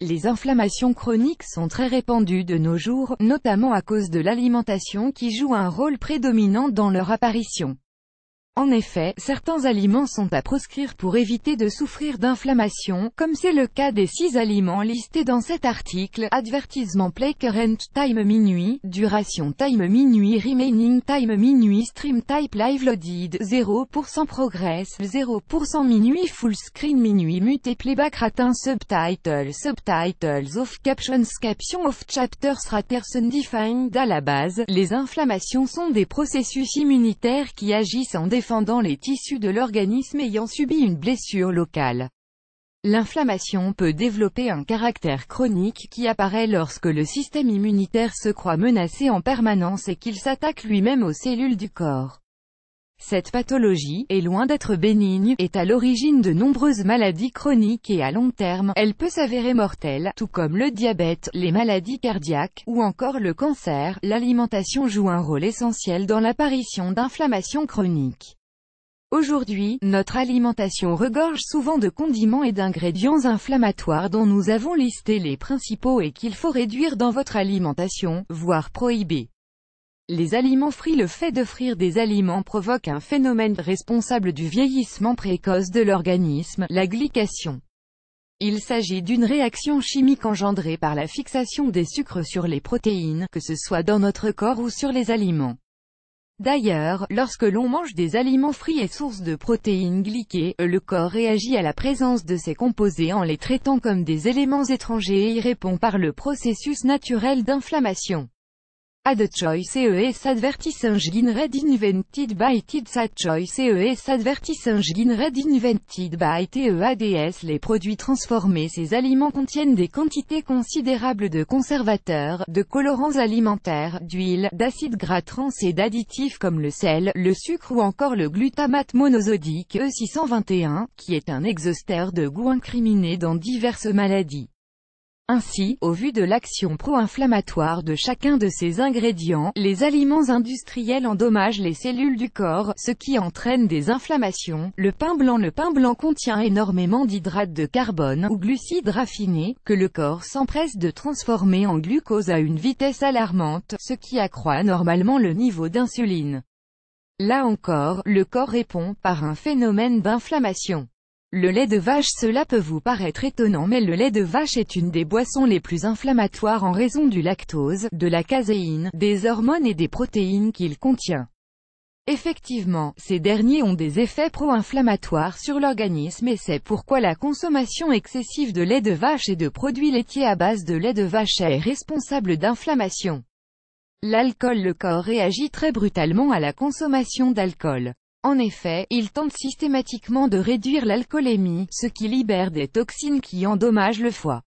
Les inflammations chroniques sont très répandues de nos jours, notamment à cause de l'alimentation qui joue un rôle prédominant dans leur apparition. En effet, certains aliments sont à proscrire pour éviter de souffrir d'inflammation, comme c'est le cas des 6 aliments listés dans cet article. Advertisement: Play Current Time minuit, Duration Time minuit, Remaining Time minuit, Stream Type Live Loaded, 0% Progress, 0% minuit, Full Screen minuit, Mute Playback Ratin, Subtitles Off, Captions Off, Chapters Raters Undefined. À la base, les inflammations sont des processus immunitaires qui agissent en défendant les tissus de l'organisme ayant subi une blessure locale. L'inflammation peut développer un caractère chronique qui apparaît lorsque le système immunitaire se croit menacé en permanence et qu'il s'attaque lui-même aux cellules du corps. Cette pathologie, est loin d'être bénigne, est à l'origine de nombreuses maladies chroniques et à long terme, elle peut s'avérer mortelle, tout comme le diabète, les maladies cardiaques, ou encore le cancer. L'alimentation joue un rôle essentiel dans l'apparition d'inflammations chroniques. Aujourd'hui, notre alimentation regorge souvent de condiments et d'ingrédients inflammatoires dont nous avons listé les principaux et qu'il faut réduire dans votre alimentation, voire prohiber. Les aliments frits. Le fait de frire des aliments provoque un phénomène responsable du vieillissement précoce de l'organisme, la glycation. Il s'agit d'une réaction chimique engendrée par la fixation des sucres sur les protéines, que ce soit dans notre corps ou sur les aliments. D'ailleurs, lorsque l'on mange des aliments frits et sources de protéines glyquées, le corps réagit à la présence de ces composés en les traitant comme des éléments étrangers et y répond par le processus naturel d'inflammation. Add choice ES advertising red invented by TEAD choice ES advertising red invented by TEADS. Les produits transformés. Ces aliments contiennent des quantités considérables de conservateurs, de colorants alimentaires, d'huile, d'acides gras trans et d'additifs comme le sel, le sucre ou encore le glutamate monosodique E621, qui est un exhausteur de goût incriminé dans diverses maladies. Ainsi, au vu de l'action pro-inflammatoire de chacun de ces ingrédients, les aliments industriels endommagent les cellules du corps, ce qui entraîne des inflammations. Le pain blanc contient énormément d'hydrates de carbone, ou glucides raffinés, que le corps s'empresse de transformer en glucose à une vitesse alarmante, ce qui accroît normalement le niveau d'insuline. Là encore, le corps répond par un phénomène d'inflammation. Le lait de vache. Cela peut vous paraître étonnant, mais le lait de vache est une des boissons les plus inflammatoires en raison du lactose, de la caséine, des hormones et des protéines qu'il contient. Effectivement, ces derniers ont des effets pro-inflammatoires sur l'organisme et c'est pourquoi la consommation excessive de lait de vache et de produits laitiers à base de lait de vache est responsable d'inflammation. L'alcool. Le corps réagit très brutalement à la consommation d'alcool. En effet, il tente systématiquement de réduire l'alcoolémie, ce qui libère des toxines qui endommagent le foie.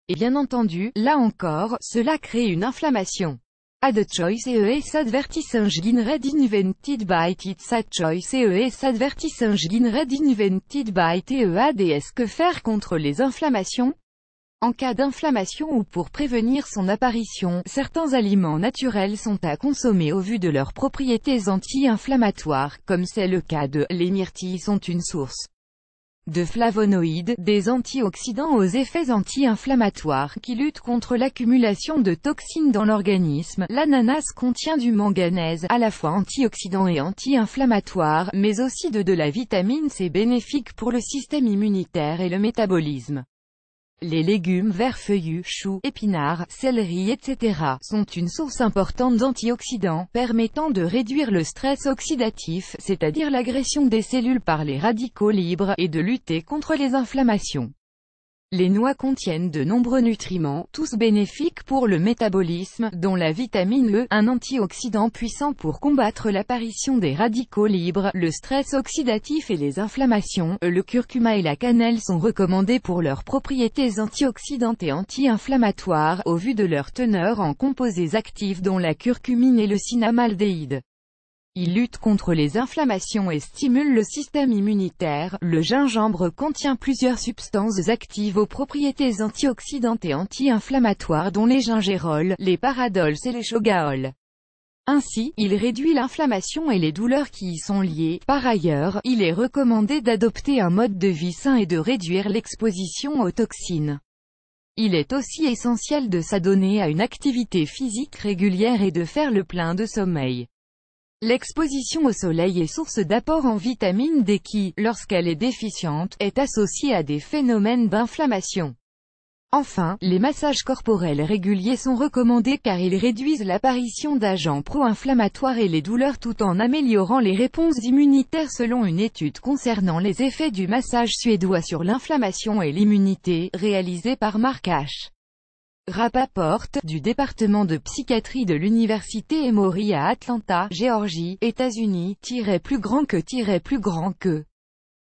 Et bien entendu, là encore, cela crée une inflammation. Add choice ES advertising red invented by TEAD choice ES advertising red invented by TEADS. Que faire contre les inflammations? En cas d'inflammation ou pour prévenir son apparition, certains aliments naturels sont à consommer au vu de leurs propriétés anti-inflammatoires, comme c'est le cas de. Les myrtilles sont une source de flavonoïdes, des antioxydants aux effets anti-inflammatoires qui luttent contre l'accumulation de toxines dans l'organisme. L'ananas contient du manganèse, à la fois antioxydant et anti-inflammatoire, mais aussi de la vitamine C bénéfique pour le système immunitaire et le métabolisme. Les légumes verts feuillus, choux, épinards, céleri, etc. sont une source importante d'antioxydants, permettant de réduire le stress oxydatif, c'est-à-dire l'agression des cellules par les radicaux libres, et de lutter contre les inflammations. Les noix contiennent de nombreux nutriments, tous bénéfiques pour le métabolisme, dont la vitamine E, un antioxydant puissant pour combattre l'apparition des radicaux libres, le stress oxydatif et les inflammations. Le curcuma et la cannelle sont recommandés pour leurs propriétés antioxydantes et anti-inflammatoires, au vu de leur teneur en composés actifs dont la curcumine et le cinnamaldéhyde. Il lutte contre les inflammations et stimule le système immunitaire. Le gingembre contient plusieurs substances actives aux propriétés antioxydantes et anti-inflammatoires dont les gingérols, les paradols et les shogaols. Ainsi, il réduit l'inflammation et les douleurs qui y sont liées. Par ailleurs, il est recommandé d'adopter un mode de vie sain et de réduire l'exposition aux toxines. Il est aussi essentiel de s'adonner à une activité physique régulière et de faire le plein de sommeil. L'exposition au soleil est source d'apport en vitamine D qui, lorsqu'elle est déficiente, est associée à des phénomènes d'inflammation. Enfin, les massages corporels réguliers sont recommandés car ils réduisent l'apparition d'agents pro-inflammatoires et les douleurs tout en améliorant les réponses immunitaires selon une étude concernant les effets du massage suédois sur l'inflammation et l'immunité, réalisée par Mark H. Rappaport, du département de psychiatrie de l'université Emory à Atlanta, Géorgie, États-Unis, plus grand que